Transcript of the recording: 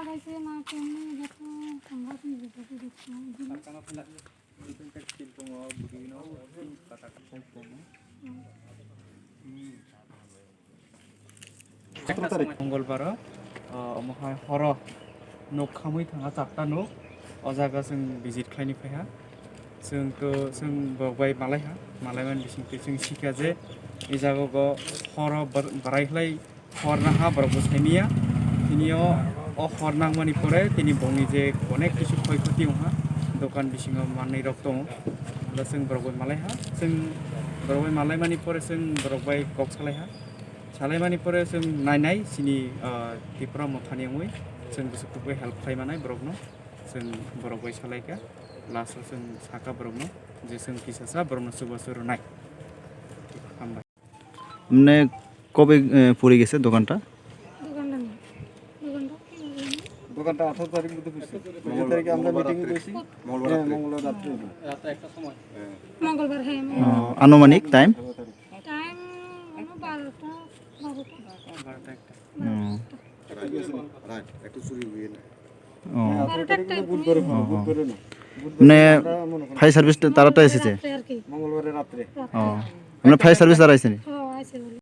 লাগাইছে না কেমনে দেখো আমরা কি দেখতে দেখছি मंगलबार ओमफ्राय हर न'क खामै थाङा 4टा न'क अजागा जों भिजिट खालायनो फैहा जों बावबाय मालायमोन बिसिंखै जों सिखा जे इ जागायाव हर बारायख्लाय हरना हा बरबो साइनिया तिनियाव हर नांमानि परे तिनि बंनि जे अनेक किसु क्षयक्षति हा दखान बिसिङाव मानै रक दङ अब्ला जों बरबाय मालायमानि परे जों बरबाय कक सालायहा सालायमानि परे जों नायनाय सिनि तिपुरा मथानियावै जों बिसोरखौबो हेल्प खालामनाय बरबनो जों बरबाय सालायगा लास्टआव जों साका बरबनो जे जों किसासा बरबनो सुबह सुरुनाय हामबाय মানে কবে পড়ে গেছে দোকানটা? দোকানটা 18 তারিখ মধ্যে পড়ছে। 19 তারিখে আমরা মিটিং এ বসি মঙ্গলবার রাতে রাতে একটা সময় মঙ্গলবার হ্যাঁ আনুমানিক টাইম টাইম 12টা রাত একটু চুরি হয়ে না ও 18 তারিখে বুধবার না মানে ফায়ার সার্ভিস তারাটা এসেছে রাত্রে আর কি মঙ্গলবারে রাতে ও মানে ফায়ার সার্ভিস তারা এসেছে